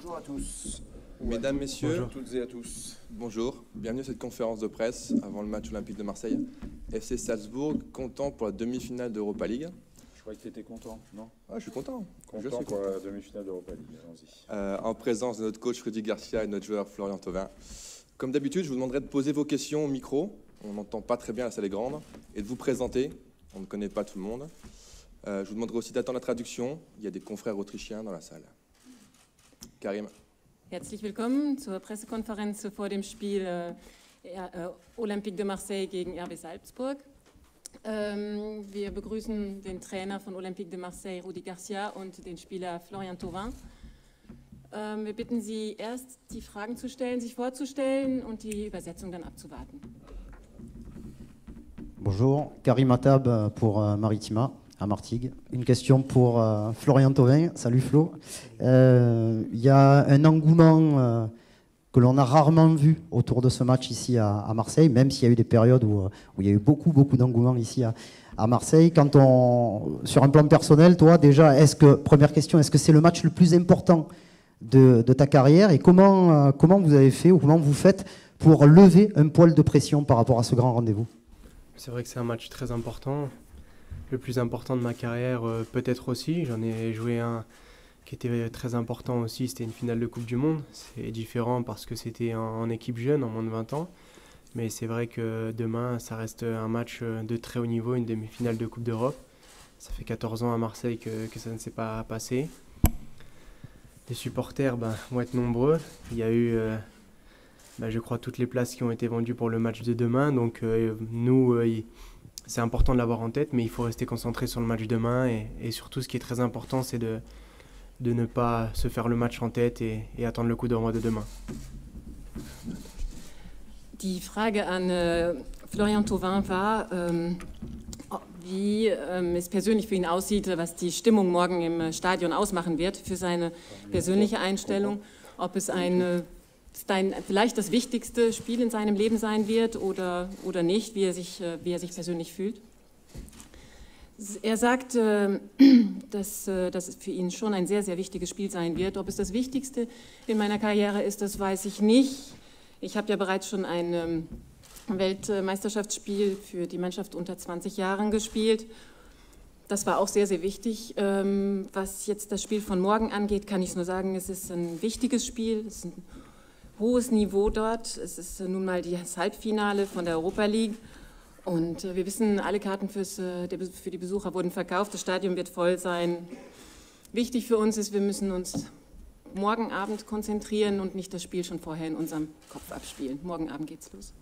Bonjour à tous. Mesdames, Messieurs, bonjour. Toutes et à tous. Bonjour. Bienvenue à cette conférence de presse avant le match olympique de Marseille. FC Salzbourg, content pour la demi-finale d'Europa League. Je croyais que tu étais content, non? Ah, je suis content. Content pour la demi-finale d'Europa League, allons-y. En présence de notre coach Rudy Garcia et de notre joueur Florian Thauvin. Comme d'habitude, je vous demanderai de poser vos questions au micro. On n'entend pas très bien, la salle est grande. Et de vous présenter. On ne connaît pas tout le monde. Je vous demanderai aussi d'attendre la traduction. Il y a des confrères autrichiens dans la salle. Karim. Herzlich willkommen zur Pressekonferenz vor dem Spiel Olympique de Marseille gegen RB Salzburg. Wir begrüßen den Trainer von Olympique de Marseille, Rudy Garcia, und den Spieler Florian Thauvin. Wir bitten Sie erst, die Fragen zu stellen, sich vorzustellen und die Übersetzung dann abzuwarten. Bonjour, Karim Attab pour Maritima à Martigues. Une question pour Florian Thauvin. Salut Flo. Il y a un engouement que l'on a rarement vu autour de ce match ici à Marseille, même s'il y a eu des périodes où il y a eu beaucoup d'engouement ici à Marseille. Sur un plan personnel, toi déjà, première question, est-ce que c'est le match le plus important de ta carrière et comment vous avez fait ou comment vous faites pour lever un poil de pression par rapport à ce grand rendez-vous? C'est vrai que c'est un match très important, le plus important de ma carrière peut-être aussi. J'en ai joué un qui était très important aussi, c'était une finale de Coupe du Monde. C'est différent parce que c'était en équipe jeune, en moins de 20 ans. Mais c'est vrai que demain, ça reste un match de très haut niveau, une demi-finale de Coupe d'Europe. Ça fait 14 ans à Marseille que ça ne s'est pas passé. Les supporters vont être nombreux. Il y a eu, je crois, toutes les places qui ont été vendues pour le match de demain. Donc nous, c'est important de l'avoir en tête, mais il faut rester concentré sur le match de demain. Et surtout, ce qui est très important, c'est de ne pas se faire le match en tête et attendre le coup d'envoi de demain. Die Frage an Florian Thauvin war, wie es persönlich für ihn aussieht, was die Stimmung morgen im Stadion ausmachen wird für seine persönliche Einstellung, ob es vielleicht das wichtigste Spiel in seinem Leben sein wird oder nicht, wie er sich persönlich fühlt. Er sagt, dass es für ihn schon ein sehr, sehr wichtiges Spiel sein wird. Ob es das Wichtigste in meiner Karriere ist, das weiß ich nicht. Ich habe ja bereits schon ein Weltmeisterschaftsspiel für die Mannschaft unter 20 Jahren gespielt. Das war auch sehr, sehr wichtig. Was jetzt das Spiel von morgen angeht, kann ich nur sagen, es ist ein wichtiges Spiel. Es ist ein hohes Niveau dort. Es ist nun mal das Halbfinale von der Europa League. Und wir wissen, alle Karten für die Besucher wurden verkauft, das Stadion wird voll sein. Wichtig für uns ist, wir müssen uns morgen Abend konzentrieren und nicht das Spiel schon vorher in unserem Kopf abspielen. Morgen Abend geht's los.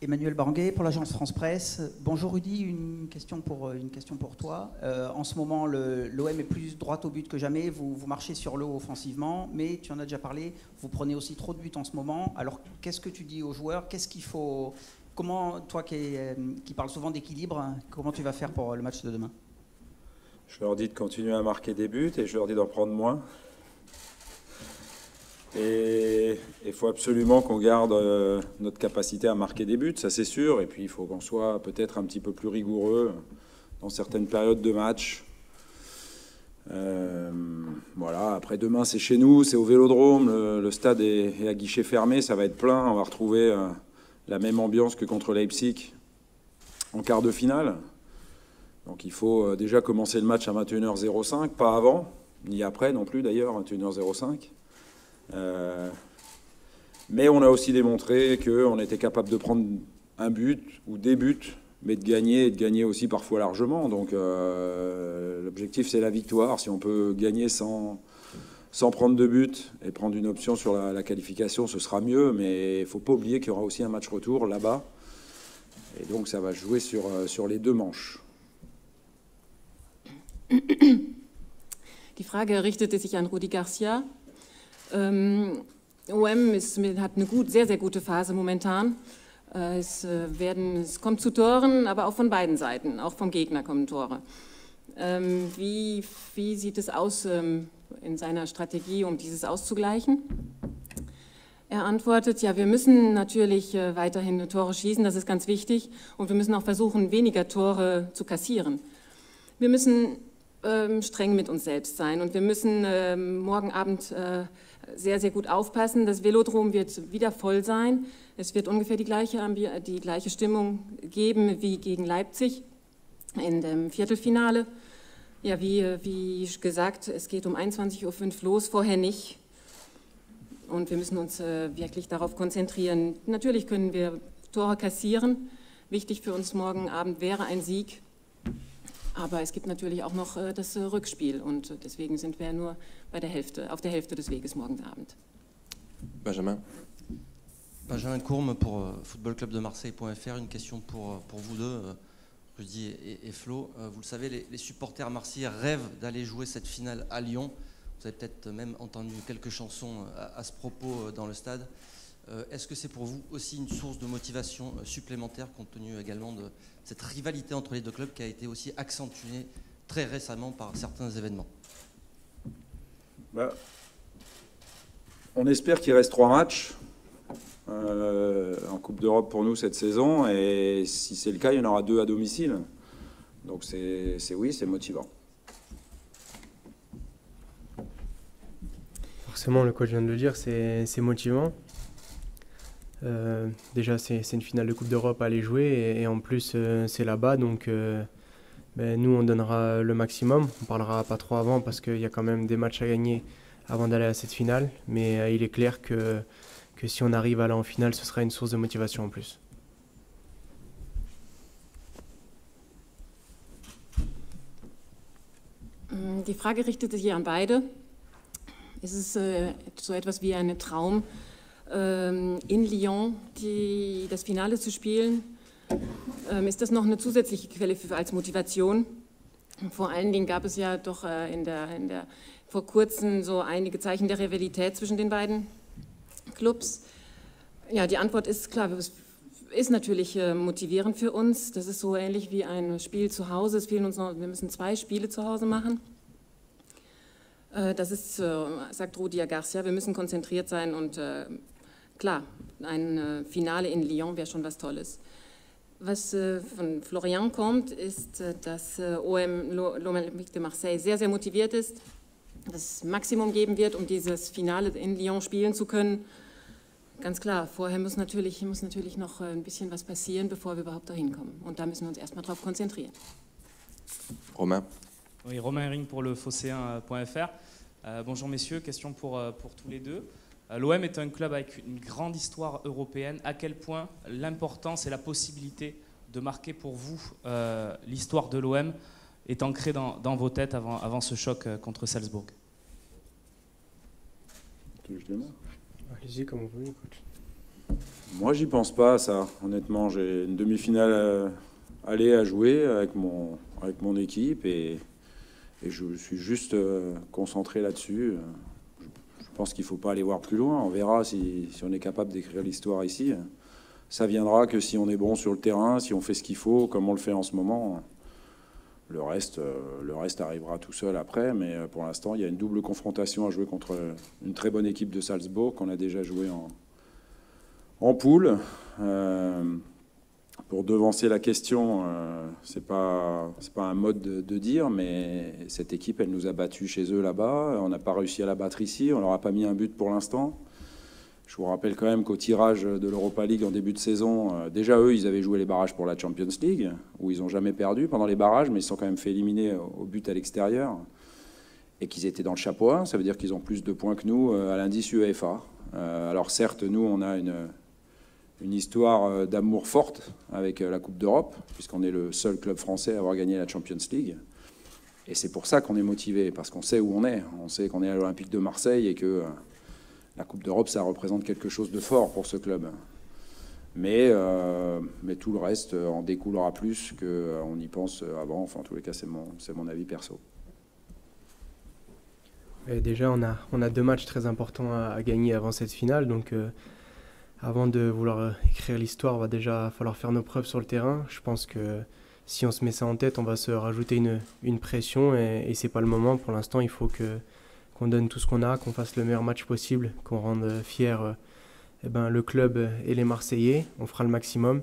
Emmanuel Baranguet pour l'agence France Presse. Bonjour Rudy, une question pour toi. En ce moment, l'OM est plus droit au but que jamais. Vous marchez sur l'eau offensivement, mais tu en as déjà parlé. Vous prenez aussi trop de buts en ce moment. Alors, qu'est-ce que tu dis aux joueurs? Qu'est-ce qu'il faut? Comment, toi qui parles souvent d'équilibre, comment tu vas faire pour le match de demain? Je leur dis de continuer à marquer des buts et je leur dis d'en prendre moins. Et il faut absolument qu'on garde notre capacité à marquer des buts, ça c'est sûr. Et puis il faut qu'on soit peut-être un petit peu plus rigoureux dans certaines périodes de match. Voilà, après demain c'est chez nous, c'est au Vélodrome, le stade est à guichet fermé, ça va être plein, on va retrouver la même ambiance que contre Leipzig en quart de finale. Donc il faut déjà commencer le match à 21h05, pas avant, ni après non plus d'ailleurs, 21h05. Mais on a aussi démontré qu'on était capable de prendre un but ou des buts, mais de gagner, et de gagner aussi parfois largement. Donc l'objectif c'est la victoire. Si on peut gagner sans prendre de but et prendre une option sur la qualification, ce sera mieux. Mais il ne faut pas oublier qu'il y aura aussi un match retour là-bas. Et donc ça va jouer sur les deux manches. Die Frage richtete sich an Rudy Garcia. OM hat eine sehr, sehr gute Phase momentan. Es kommt zu Toren, aber auch von beiden Seiten, auch vom Gegner kommen Tore. Wie sieht es aus in seiner Strategie, um dieses auszugleichen? Er antwortet, ja, wir müssen natürlich weiterhin Tore schießen, das ist ganz wichtig, und wir müssen auch versuchen, weniger Tore zu kassieren. Wir müssen streng mit uns selbst sein. Und wir müssen morgen Abend sehr, sehr gut aufpassen. Das Velodrom wird wieder voll sein. Es wird ungefähr die gleiche Stimmung geben wie gegen Leipzig in dem Viertelfinale. Ja, wie gesagt, es geht um 21:05 Uhr los, vorher nicht. Und wir müssen uns wirklich darauf konzentrieren. Natürlich können wir Tore kassieren. Wichtig für uns morgen Abend wäre ein Sieg. Aber es gibt natürlich auch noch das Rückspiel. Und deswegen sind wir nur auf der Hälfte des Weges morgen Abend. Benjamin. Benjamin Courme pour footballclubdemarseille.fr. Une question pour vous deux, Rudy et Flo. Vous le savez, les supporters marseillais rêvent d'aller jouer cette finale à Lyon. Vous avez peut-être même entendu quelques chansons à ce propos dans le stade. Est-ce que c'est pour vous aussi une source de motivation supplémentaire, compte tenu également de cette rivalité entre les deux clubs qui a été aussi accentuée très récemment par certains événements? On espère qu'il reste 3 matchs en Coupe d'Europe pour nous cette saison, et si c'est le cas, il y en aura 2 à domicile. Donc oui, c'est motivant. Forcément, le coach vient de le dire, c'est motivant. Déjà, c'est une finale de Coupe d'Europe à aller jouer, et en plus, c'est là-bas, donc nous, on donnera le maximum. On parlera pas trop avant parce qu'il y a quand même des matchs à gagner avant d'aller à cette finale, mais il est clair que si on arrive à aller en finale, ce sera une source de motivation en plus. Die Frage richtet sich hier an beide. Ist es so etwas wie ein Traum, in Lyon das Finale zu spielen? Ist das noch eine zusätzliche Quelle als Motivation? Vor allen Dingen gab es ja doch vor kurzem so einige Zeichen der Rivalität zwischen den beiden Clubs. Ja, die Antwort ist klar, es ist natürlich motivierend für uns. Das ist so ähnlich wie ein Spiel zu Hause. Wir müssen 2 Spiele zu Hause machen. Das ist, sagt Rudy Garcia, wir müssen konzentriert sein und klar, ein Finale in Lyon wäre schon was Tolles. Was von Florian kommt, ist, dass l'Olympique de Marseille sehr, sehr motiviert ist, das Maximum geben wird, um dieses Finale in Lyon spielen zu können. Ganz klar, vorher muss natürlich noch ein bisschen was passieren, bevor wir überhaupt dahin kommen. Und da müssen wir uns erstmal drauf konzentrieren. Romain. Oui, Romain Herring pour le Phocéen.fr. Bonjour messieurs, question pour tous les deux. L'OM est un club avec une grande histoire européenne. À quel point l'importance et la possibilité de marquer pour vous l'histoire de l'OM est ancrée dans vos têtes avant ce choc contre Salzbourg? Allez-y comme vous voulez, coach. Moi, j'y pense pas à ça. Honnêtement, j'ai une demi-finale aller à jouer avec mon équipe, et je suis juste concentré là-dessus. Je pense qu'il ne faut pas aller voir plus loin. On verra si on est capable d'écrire l'histoire ici. Ça viendra que si on est bon sur le terrain, si on fait ce qu'il faut, comme on le fait en ce moment. Le reste arrivera tout seul après, mais pour l'instant, il y a une double confrontation à jouer contre une très bonne équipe de Salzbourg qu'on a déjà joué en poule. Pour devancer la question, c'est pas un mode de dire, mais cette équipe, elle nous a battus chez eux là-bas. On n'a pas réussi à la battre ici, on leur a pas mis un but pour l'instant. Je vous rappelle quand même qu'au tirage de l'Europa League en début de saison, déjà eux, ils avaient joué les barrages pour la Champions League, où ils n'ont jamais perdu pendant les barrages, mais ils se sont quand même fait éliminer au but à l'extérieur, et qu'ils étaient dans le chapeau 1. Ça veut dire qu'ils ont plus de points que nous à l'indice UEFA. Alors certes, nous, on a une histoire d'amour forte avec la Coupe d'Europe, puisqu'on est le seul club français à avoir gagné la Champions League. Et c'est pour ça qu'on est motivé, parce qu'on sait où on est. On sait qu'on est à l'Olympique de Marseille et que la Coupe d'Europe, ça représente quelque chose de fort pour ce club. Mais tout le reste en découlera plus qu'on y pense avant. Enfin, en tous les cas, c'est mon avis perso. Et déjà, on a 2 matchs très importants à gagner avant cette finale. Donc, avant de vouloir écrire l'histoire, il va déjà falloir faire nos preuves sur le terrain. Je pense que si on se met ça en tête, on va se rajouter une pression, et c'est pas le moment. Pour l'instant, il faut qu'on donne tout ce qu'on a, qu'on fasse le meilleur match possible, qu'on rende fier le club et les Marseillais. On fera le maximum.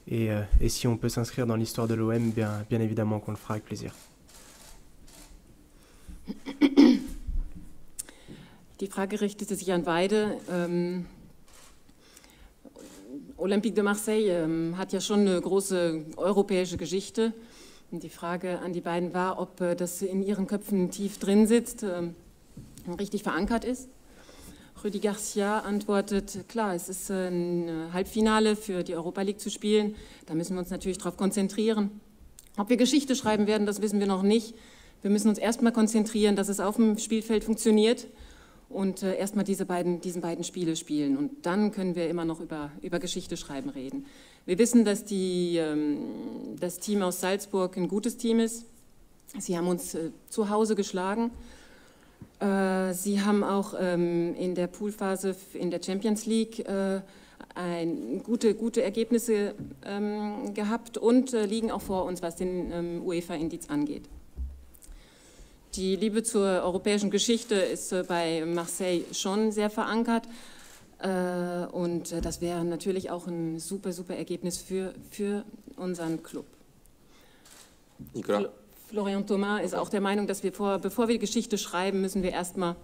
Et si on peut s'inscrire dans l'histoire de l'OM, bien évidemment qu'on le fera avec plaisir. Die Frage richtete sich an beide. Olympique de Marseille hat ja schon eine große europäische Geschichte. Und die Frage an die beiden war, ob das in ihren Köpfen tief drin sitzt, richtig verankert ist. Rudi Garcia antwortet, klar, es ist ein Halbfinale für die Europa League zu spielen. Da müssen wir uns natürlich darauf konzentrieren. Ob wir Geschichte schreiben werden, das wissen wir noch nicht. Wir müssen uns erstmal konzentrieren, dass es auf dem Spielfeld funktioniert und erstmal diesen beiden Spiele spielen. Und dann können wir immer noch über Geschichte schreiben reden. Wir wissen, dass das Team aus Salzburg ein gutes Team ist. Sie haben uns zu Hause geschlagen. Sie haben auch in der Poolphase in der Champions League gute Ergebnisse gehabt und liegen auch vor uns, was den UEFA-Indiz angeht. Die Liebe zur europäischen Geschichte ist bei Marseille schon sehr verankert und das wäre natürlich auch ein super Ergebnis für unseren Club. Nicolas? Florian Thauvin ist auch der Meinung, dass wir bevor wir Geschichte schreiben, müssen wir erstmal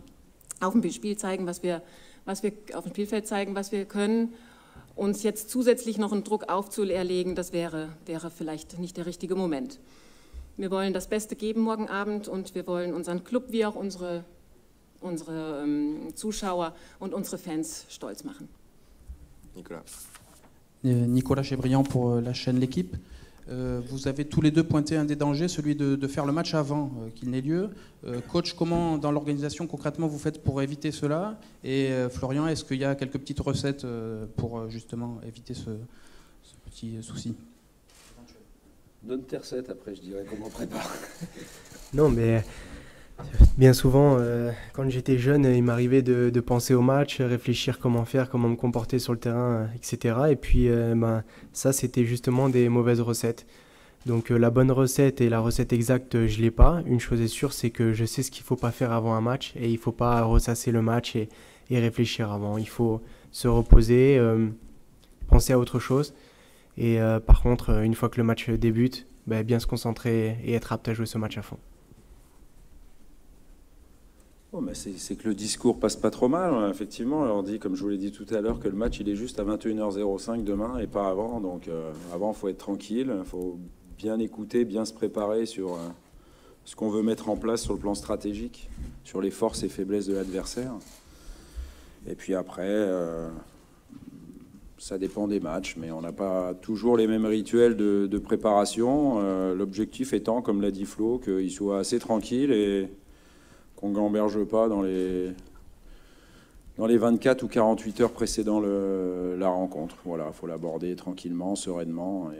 auf dem Spiel zeigen, was wir auf dem Spielfeld zeigen, was wir können. Uns jetzt zusätzlich noch einen Druck aufzuerlegen, das wäre vielleicht nicht der richtige Moment. Wir wollen das Beste geben morgen Abend und wir wollen unseren Club wie auch unsere Zuschauer und unsere Fans stolz machen. Nicolas. Nicolas Chebriand pour la chaîne L'Équipe. Vous avez tous les deux pointé un des dangers, celui de faire le match avant qu'il n'ait lieu. Coach, comment dans l'organisation concrètement vous faites pour éviter cela? Et Florian, est-ce qu'il y a quelques petites recettes pour justement éviter ce petit souci? Donne tes recettes, après je dirais comment on prépare. Non, mais bien souvent, quand j'étais jeune, il m'arrivait de penser au match, réfléchir comment faire, comment me comporter sur le terrain, etc. Et puis ça, c'était justement des mauvaises recettes. Donc la bonne recette et la recette exacte, je ne l'ai pas. Une chose est sûre, c'est que je sais ce qu'il ne faut pas faire avant un match et il ne faut pas ressasser le match et réfléchir avant. Il faut se reposer, penser à autre chose. Et par contre, une fois que le match débute, bien se concentrer et être apte à jouer ce match à fond. Bon, mais c'est que le discours passe pas trop mal, effectivement. On leur dit, comme je vous l'ai dit tout à l'heure, que le match il est juste à 21h05 demain et pas avant. Donc avant, il faut être tranquille, il faut bien écouter, bien se préparer sur ce qu'on veut mettre en place sur le plan stratégique, sur les forces et faiblesses de l'adversaire. Et puis après, ça dépend des matchs, mais on n'a pas toujours les mêmes rituels de préparation. L'objectif étant, comme l'a dit Flo, qu'il soit assez tranquille et qu'on ne gamberge pas dans les 24 ou 48 heures précédant la rencontre. Voilà, il faut l'aborder tranquillement, sereinement.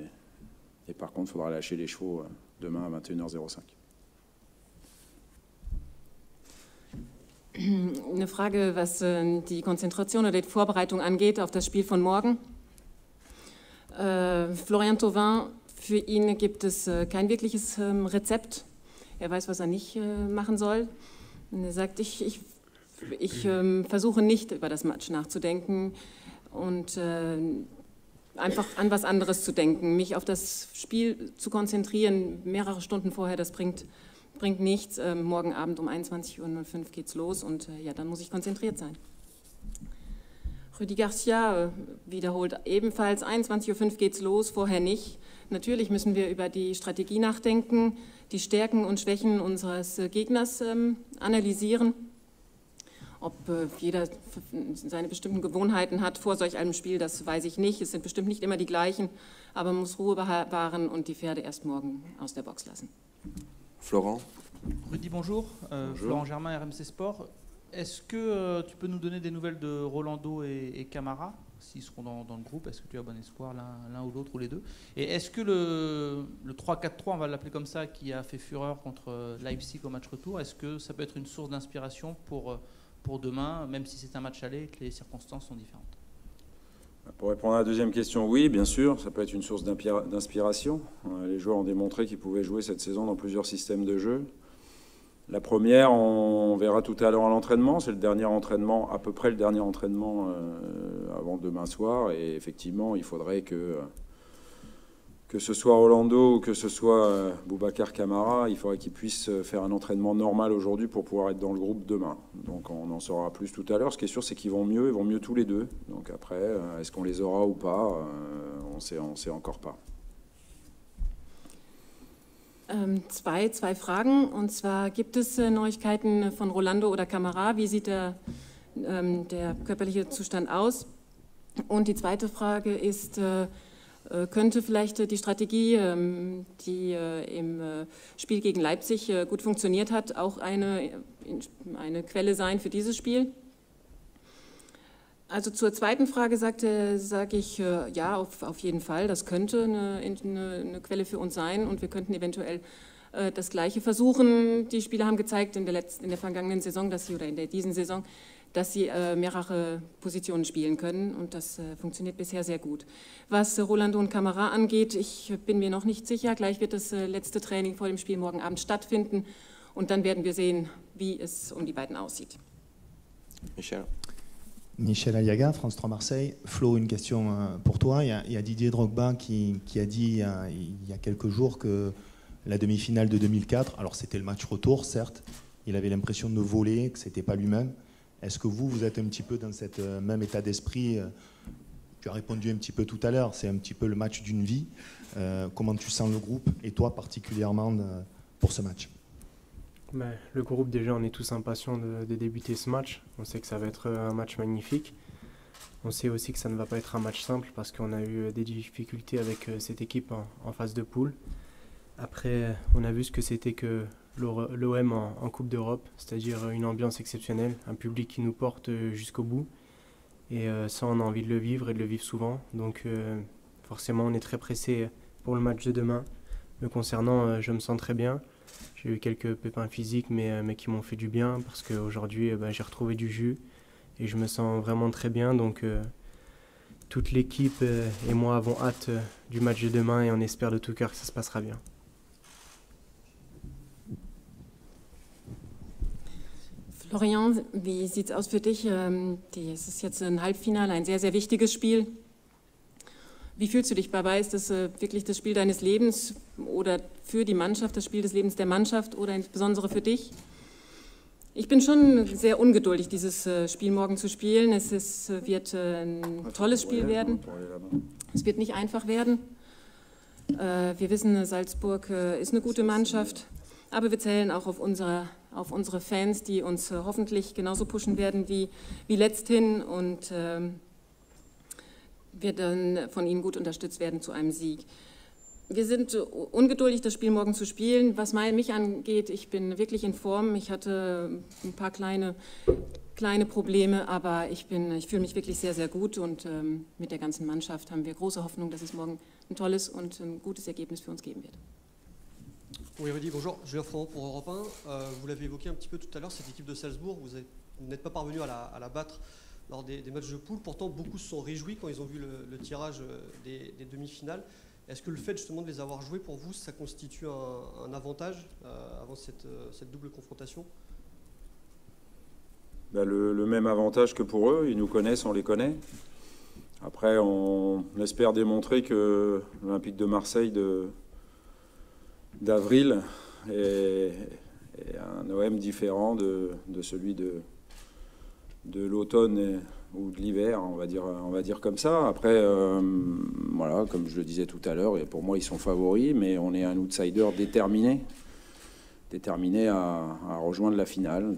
Et par contre, il faudra lâcher les chevaux demain à 21h05. Eine Frage, was die Konzentration oder die Vorbereitung angeht auf das Spiel von morgen. Florian Thauvin, für ihn gibt es kein wirkliches Rezept. Er weiß, was er nicht machen soll. Und er sagt, ich versuche nicht über das Match nachzudenken und einfach an was anderes zu denken. Mich auf das Spiel zu konzentrieren, mehrere Stunden vorher, das bringt nichts. Morgen Abend um 21:05 Uhr geht's los und ja, dann muss ich konzentriert sein. Rudi Garcia wiederholt ebenfalls, 21:05 Uhr geht's los, vorher nicht. Natürlich müssen wir über die Strategie nachdenken, die Stärken und Schwächen unseres Gegners analysieren. Ob jeder seine bestimmten Gewohnheiten hat vor solch einem Spiel, das weiß ich nicht. Es sind bestimmt nicht immer die gleichen, aber man muss Ruhe bewahren und die Pferde erst morgen aus der Box lassen. Florent. Rudi, bonjour. Bonjour. Florent Germain, RMC Sport. Est-ce que tu peux nous donner des nouvelles de Rolando et Camara, s'ils seront dans le groupe? Est-ce que tu as bon espoir, l'un ou l'autre, ou les deux? Et est-ce que le 3-4-3, on va l'appeler comme ça, qui a fait fureur contre Leipzig au match retour, est-ce que ça peut être une source d'inspiration pour demain, même si c'est un match aller et que les circonstances sont différentes? Pour répondre à la deuxième question, oui, bien sûr, ça peut être une source d'inspiration. Les joueurs ont démontré qu'ils pouvaient jouer cette saison dans plusieurs systèmes de jeu. La première, on verra tout à l'heure à l'entraînement. C'est le dernier entraînement, à peu près le dernier entraînement avant demain soir. Et effectivement, il faudrait que que ce soit Orlando ou que ce soit Boubacar Kamara, il faudrait qu'ils puissent faire un entraînement normal aujourd'hui pour pouvoir être dans le groupe demain. Donc on en saura plus tout à l'heure. Ce qui est sûr, c'est qu'ils vont mieux tous les deux. Donc après, est-ce qu'on les aura ou pas, on sait encore pas. Zwei Fragen. Und zwar, gibt es Neuigkeiten von Rolando oder Kamara? Wie sieht der körperliche Zustand aus? Und die zweite Frage ist, könnte vielleicht die Strategie, die im Spiel gegen Leipzig gut funktioniert hat, auch eine Quelle sein für dieses Spiel? Also zur zweiten Frage sage ich ja, auf jeden Fall. Das könnte eine Quelle für uns sein und wir könnten eventuell das Gleiche versuchen. Die Spieler haben gezeigt in der vergangenen Saison, diesen Saison, dass sie mehrere Positionen spielen können und das funktioniert bisher sehr gut. Was Rolando und Kamara angeht, ich bin mir noch nicht sicher. Gleich wird das letzte Training vor dem Spiel morgen Abend stattfinden und dann werden wir sehen, wie es um die beiden aussieht. Michel Aliaga, France 3 Marseille. Flo, une question pour toi. Il y a Didier Drogba qui a dit il y a quelques jours que la demi-finale de 2004, alors c'était le match retour, certes, il avait l'impression de voler, que ce n'était pas lui-même. Est-ce que vous êtes un petit peu dans cet même état d'esprit? Tu as répondu un petit peu tout à l'heure, c'est un petit peu le match d'une vie. Comment tu sens le groupe et toi particulièrement pour ce match? Le groupe, déjà, on est tous impatients de débuter ce match. On sait que ça va être un match magnifique. On sait aussi que ça ne va pas être un match simple parce qu'on a eu des difficultés avec cette équipe en phase de poule. Après, on a vu ce que c'était que l'OM en Coupe d'Europe, c'est-à-dire une ambiance exceptionnelle, un public qui nous porte jusqu'au bout. Et ça, on a envie de le vivre et de le vivre souvent. Donc forcément, on est très pressé pour le match de demain. Me concernant, je me sens très bien. J'ai eu quelques pépins physiques, mais qui m'ont fait du bien parce qu'aujourd'hui, j'ai retrouvé du jus et je me sens vraiment très bien. Donc, toute l'équipe et moi avons hâte du match de demain et on espère de tout cœur que ça se passera bien. Florian, wie sieht es aus für dich? Es ist jetzt ein Halbfinale, ein sehr, sehr wichtiges Spiel. Wie fühlst du dich dabei? Ist das wirklich das Spiel deines Lebens oder für die Mannschaft, das Spiel des Lebens der Mannschaft oder insbesondere für dich? Ich bin schon sehr ungeduldig, dieses Spiel morgen zu spielen. Wird ein tolles Spiel werden. Es wird nicht einfach werden. Wir wissen, Salzburg ist eine gute Mannschaft, aber wir zählen auch auf unsere Fans, die uns hoffentlich genauso pushen werden wie letzthin und wir dann von ihnen gut unterstützt werden zu einem Sieg. Wir sind ungeduldig, das Spiel morgen zu spielen. Was mich angeht, ich bin wirklich in Form. Ich hatte ein paar kleine Probleme, aber ich fühle mich wirklich sehr, sehr gut und mit der ganzen Mannschaft haben wir große Hoffnung, dass es morgen ein tolles und ein gutes Ergebnis für uns geben wird. Oui, Rudy, bonjour. Julien Froment pour Europe 1. Vous l'avez évoqué un petit peu tout à l'heure, cette équipe de Salzbourg, vous n'êtes pas parvenu à la battre lors des matchs de poule. Pourtant, beaucoup se sont réjouis quand ils ont vu le tirage des demi-finales. Est-ce que le fait justement de les avoir joués, pour vous, ça constitue un avantage avant cette double confrontation? Le même avantage que pour eux, ils nous connaissent, on les connaît. Après, on espère démontrer que l'Olympique de Marseille d'avril est un OM différent de celui de l'automne ou de l'hiver, on va dire comme ça. Après, voilà, comme je le disais tout à l'heure, pour moi ils sont favoris, mais on est un outsider déterminé à rejoindre la finale.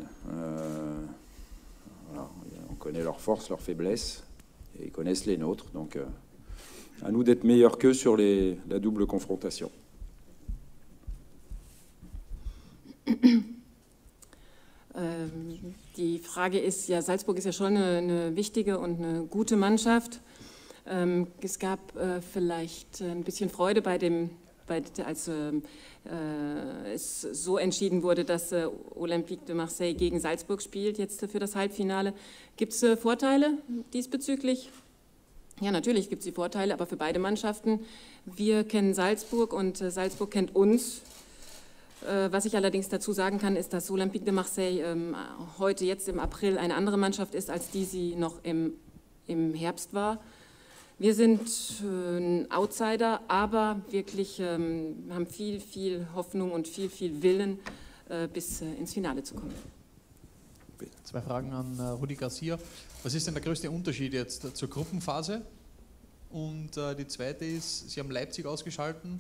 Voilà, on connaît leurs forces, leurs faiblesses, et ils connaissent les nôtres, donc à nous d'être meilleurs qu'eux sur la double confrontation. Die Frage ist, ja, Salzburg ist ja schon eine wichtige und eine gute Mannschaft. Es gab vielleicht ein bisschen Freude als es so entschieden wurde, dass Olympique de Marseille gegen Salzburg spielt, jetzt für das Halbfinale. Gibt es Vorteile diesbezüglich? Ja, natürlich gibt es die Vorteile, aber für beide Mannschaften. Wir kennen Salzburg und Salzburg kennt uns. Was ich allerdings dazu sagen kann, ist, dass Olympique de Marseille heute, jetzt im April, eine andere Mannschaft ist, als die sie noch im Herbst war. Wir sind ein Outsider, aber wirklich haben viel Hoffnung und viel Willen, bis ins Finale zu kommen. Zwei Fragen an Rudi Garcia. Was ist denn der größte Unterschied jetzt zur Gruppenphase? Und die zweite ist, Sie haben Leipzig ausgeschalten.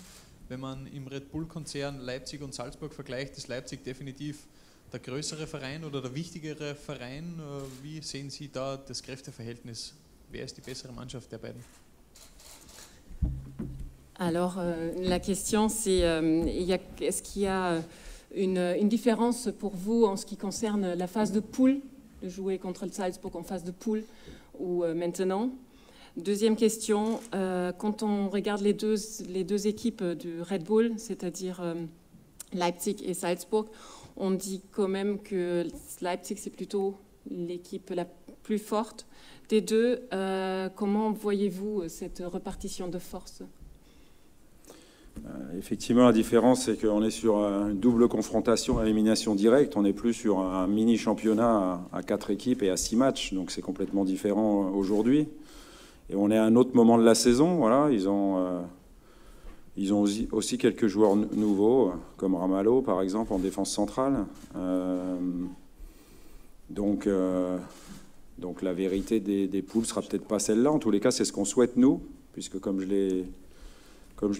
Wenn man im Red Bull-Konzern Leipzig und Salzburg vergleicht, ist Leipzig definitiv der größere Verein oder der wichtigere Verein. Wie sehen Sie da das Kräfteverhältnis? Wer ist die bessere Mannschaft der beiden? Alors, la question c'est, est-ce qu'il y a une différence pour vous en ce qui concerne la phase de poule, de jouer contre le Salzburg en phase de poule ou maintenant? Deuxième question, quand on regarde les deux équipes du Red Bull, c'est-à-dire Leipzig et Salzburg, on dit quand même que Leipzig c'est plutôt l'équipe la plus forte des deux. Comment voyez-vous cette répartition de force? Effectivement, la différence, c'est qu'on est sur une double confrontation à élimination directe. On n'est plus sur un mini-championnat à 4 équipes et à 6 matchs. Donc c'est complètement différent aujourd'hui. Et on est à un autre moment de la saison. Voilà, ils ont aussi quelques joueurs nouveaux, comme Ramalho, par exemple, en défense centrale. Donc la vérité des poules ne sera peut-être pas celle-là. En tous les cas, c'est ce qu'on souhaite, nous, puisque comme je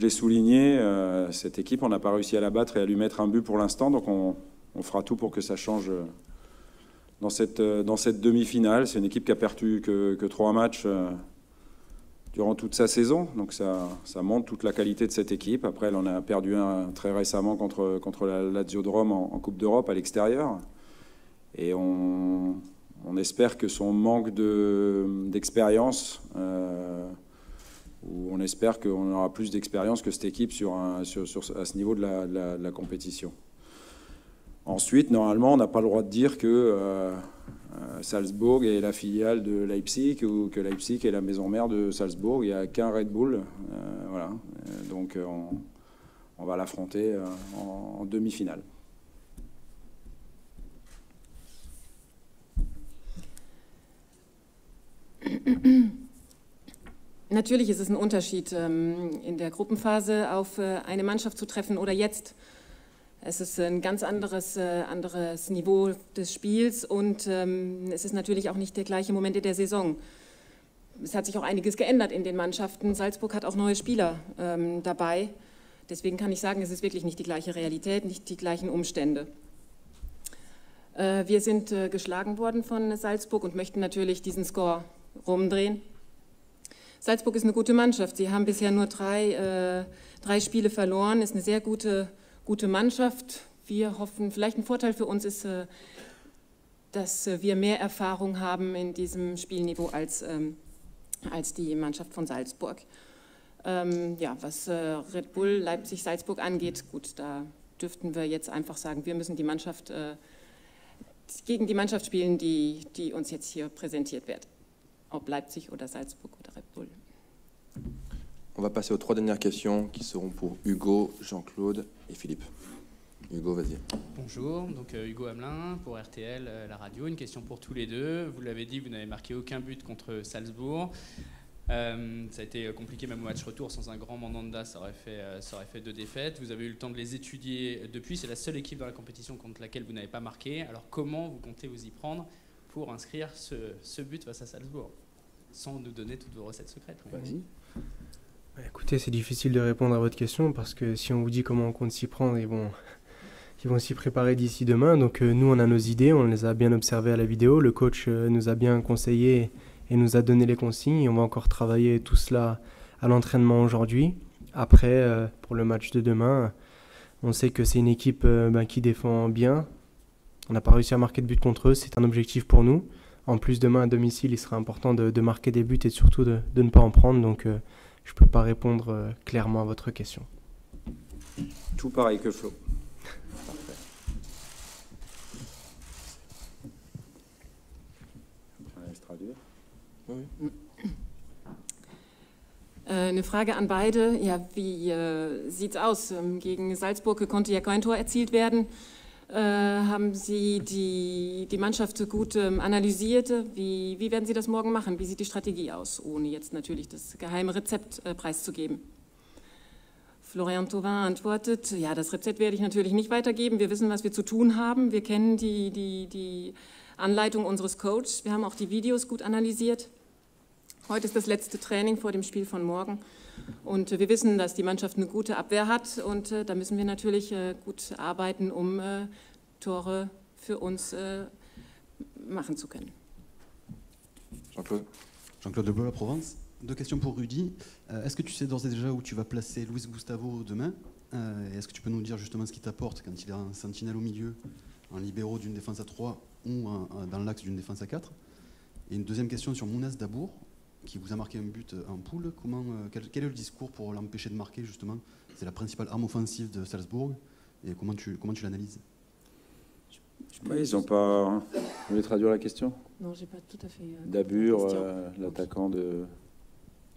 l'ai souligné, cette équipe, on n'a pas réussi à la battre et à lui mettre un but pour l'instant. Donc on fera tout pour que ça change dans cette demi-finale. C'est une équipe qui a perdu que 3 matchs durant toute sa saison. Donc ça montre toute la qualité de cette équipe. Après, elle en a perdu un très récemment contre la Lazio de Rome en Coupe d'Europe à l'extérieur. Et on espère que son manque d'expérience, on espère qu'on aura plus d'expérience que cette équipe à ce niveau de la compétition. Ensuite, normalement, on n'a pas le droit de dire que Salzbourg est la filiale de Leipzig ou que Leipzig est la maison mère de Salzbourg. Il n'y a qu'un Red Bull. Voilà. Donc on va l'affronter en demi-finale. Natürlich ist es ein Unterschied, in der Gruppenphase auf eine Mannschaft zu treffen oder jetzt. Es ist ein ganz anderes Niveau des Spiels und es ist natürlich auch nicht der gleiche Moment in der Saison. Es hat sich auch einiges geändert in den Mannschaften. Salzburg hat auch neue Spieler dabei. Deswegen kann ich sagen, es ist wirklich nicht die gleiche Realität, nicht die gleichen Umstände. Wir sind geschlagen worden von Salzburg und möchten natürlich diesen Score rumdrehen. Salzburg ist eine gute Mannschaft. Sie haben bisher nur drei Spiele verloren. Ist eine sehr gute Mannschaft. Wir hoffen, vielleicht ein Vorteil für uns ist, dass wir mehr Erfahrung haben in diesem Spielniveau als die Mannschaft von Salzburg. Ja, was Red Bull, Leipzig, Salzburg angeht, gut, da dürften wir jetzt einfach sagen, wir müssen gegen die Mannschaft spielen, die uns jetzt hier präsentiert wird. Ob Leipzig oder Salzburg oder Red Bull. On va passer aux 3 dernières questions qui seront pour Hugo, Jean-Claude et Philippe. Hugo, vas-y. Bonjour, donc Hugo Hamelin pour RTL, la radio. Une question pour tous les deux. Vous l'avez dit, vous n'avez marqué aucun but contre Salzbourg. Ça a été compliqué même au match retour, sans un grand Mandanda, ça aurait fait 2 défaites. Vous avez eu le temps de les étudier depuis, c'est la seule équipe dans la compétition contre laquelle vous n'avez pas marqué. Alors comment vous comptez vous y prendre pour inscrire ce but face à Salzbourg, sans nous donner toutes vos recettes secrètes? Vas-y. Écoutez, c'est difficile de répondre à votre question parce que si on vous dit comment on compte s'y prendre, ils vont s'y préparer d'ici demain. Donc nous, on a nos idées, on les a bien observées à la vidéo. Le coach nous a bien conseillé et nous a donné les consignes. Et on va encore travailler tout cela à l'entraînement aujourd'hui. Après, pour le match de demain, on sait que c'est une équipe qui défend bien. On n'a pas réussi à marquer de but contre eux, c'est un objectif pour nous. En plus, demain à domicile, il sera important de marquer des buts et surtout de ne pas en prendre. Donc je ne peux pas répondre clairement à votre question. Tout pareil que Flo. Parfait. Je laisse traduire. Oui. Eine Frage an beide. Ja, wie sieht es aus? Gegen Salzburg konnte ja kein Tor erzielt werden. Haben Sie die Mannschaft gut analysiert? Wie werden Sie das morgen machen? Wie sieht die Strategie aus, ohne jetzt natürlich das geheime Rezept preiszugeben? Florian Thauvin antwortet, ja, das Rezept werde ich natürlich nicht weitergeben. Wir wissen, was wir zu tun haben. Wir kennen die Anleitung unseres Coaches. Wir haben auch die Videos gut analysiert. Heute ist das letzte Training vor dem Spiel von morgen. Und wir wissen, dass die Mannschaft eine gute Abwehr hat. Und da müssen wir natürlich gut arbeiten, um Tore für uns machen zu können. Jean-Claude. Jean-Claude Leblot, la Provence. Deux questions pour Rudy. Est-ce que tu sais d'ores et déjà où tu vas placer Luis Gustavo demain? Est-ce que tu peux nous dire justement ce qu'il t'apporte quand il est en sentinelle au milieu, en libéraux d'une défense à 3 ou dans l'axe d'une défense à 4? Et une deuxième question sur Mounas Dabour, qui vous a marqué un but en poule. Quel est le discours pour l'empêcher de marquer justement? C'est la principale arme offensive de Salzbourg. Et comment tu l'analyses? Ils n'ont pas... Vous voulez traduire la question? Non, j'ai pas tout à fait... Dabour, l'attaquant de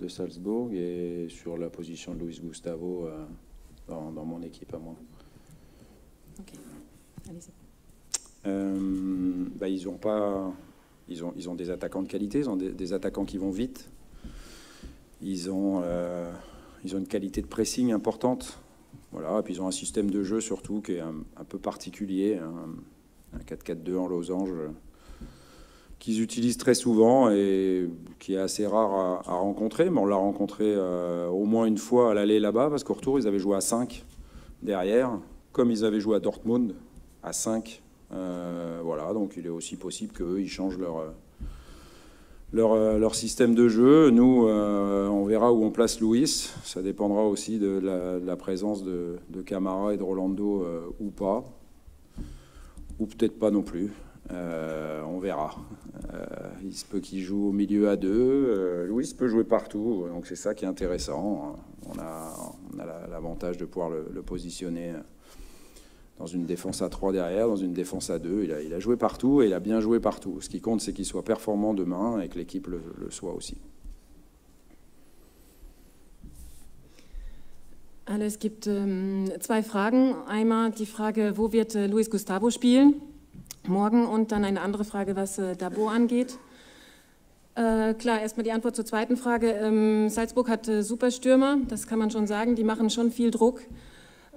Salzbourg, et sur la position de Luis Gustavo dans mon équipe à moi. Ok, allez-y. Ils ont des attaquants de qualité, ils ont des attaquants qui vont vite. Ils ont une qualité de pressing importante. Voilà, et puis ils ont un système de jeu surtout qui est un peu particulier, un 4-4-2 en losange qu'ils utilisent très souvent et qui est assez rare à rencontrer. Mais on l'a rencontré au moins une fois à l'aller là-bas, parce qu'au retour, ils avaient joué à 5 derrière, comme ils avaient joué à Dortmund à 5. Voilà, donc il est aussi possible qu'eux, ils changent leur système de jeu. Nous, on verra où on place Luis. Ça dépendra aussi de la présence de Camara et de Rolando ou pas. Ou peut-être pas non plus. On verra. Il se peut qu'il joue au milieu à 2. Luis peut jouer partout, donc c'est ça qui est intéressant. On a l'avantage de pouvoir le positionner dans une défense à 3 derrière, dans une défense à 2. Il a joué partout et il a bien joué partout. Ce qui compte, c'est qu'il soit performant demain et que l'équipe le soit aussi. Also es gibt 2 Fragen. Einmal die Frage, wo wird Luis Gustavo spielen morgen, und dann eine andere Frage, was Dabour angeht. Klar, erstmal die Antwort zur zweiten Frage. Salzburg hat super Stürmer, das kann man schon sagen, die machen schon viel Druck.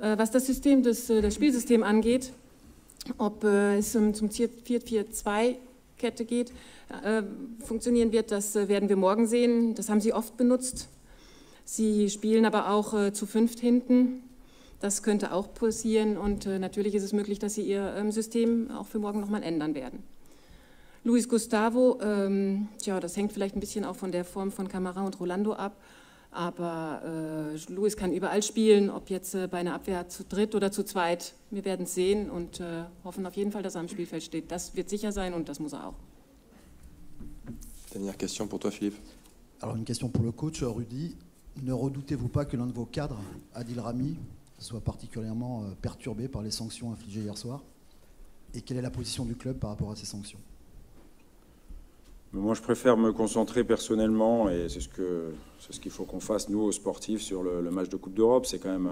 Was das Spielsystem angeht, ob es zum 4-4-2-Kette geht, funktionieren wird, das werden wir morgen sehen. Das haben sie oft benutzt. Sie spielen aber auch zu 5 hinten. Das könnte auch passieren, und natürlich ist es möglich, dass sie ihr System auch für morgen nochmal ändern werden. Luis Gustavo, das hängt vielleicht ein bisschen auch von der Form von Camara und Rolando ab, aber Luis kann überall spielen, ob jetzt bei einer Abwehr zu 3 oder zu 2. Wir werden es sehen und hoffen auf jeden Fall, dass er am Spielfeld steht. Das wird sicher sein und das muss er auch. Dernière question pour toi, Philippe. Alors une question pour le coach, Rudy. Ne redoutez-vous pas que l'un de vos cadres, Adil Rami, soit particulièrement perturbé par les sanctions infligées hier soir? Et quelle est la position du club par rapport à ces sanctions? Moi, je préfère me concentrer personnellement, et c'est ce qu'il faut qu'on fasse, nous, aux sportifs, sur le match de Coupe d'Europe. C'est quand même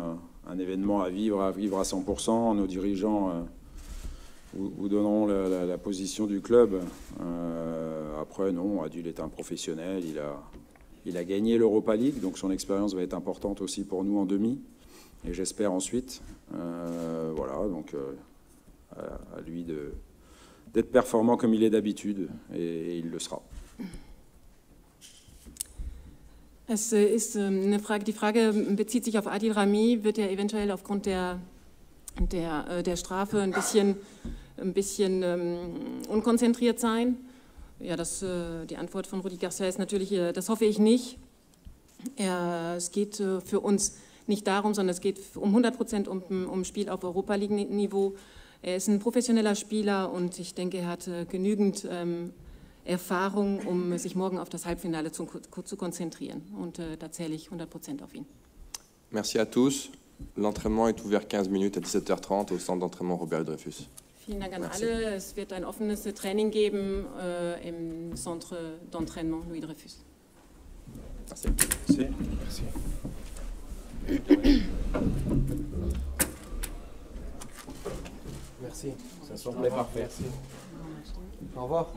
un événement à vivre à 100%. Nos dirigeants vous donneront la position du club. Après, non, Adil est un professionnel. Il a gagné l'Europa League, donc son expérience va être importante aussi pour nous en demi. Et j'espère ensuite, voilà, donc à lui d'être performant comme il est d'habitude, et il le sera. Es ist eine Frage, die Frage bezieht sich auf Adil Rami. Wird er eventuell aufgrund der Strafe ein bisschen unkonzentriert sein? Ja, die Antwort von Rudi Garcia ist natürlich, das hoffe ich nicht. Es geht für uns nicht darum, sondern es geht um 100% um Spiel auf Europa-League-Niveau. Er ist ein professioneller Spieler und ich denke, er hat genügend Erfahrung, um sich morgen auf das Halbfinale zu konzentrieren. Und da zähle ich 100% auf ihn. Merci à tous. L'entraînement est ouvert 15 minutes à 17h30 au centre d'entraînement Robert Dreyfus. Vielen Dank an alle. Es wird ein offenes Training geben im Centre d'entraînement Louis Dreyfus. Merci. Merci. Merci. Merci. Ça semblait parfait. Merci. Au revoir.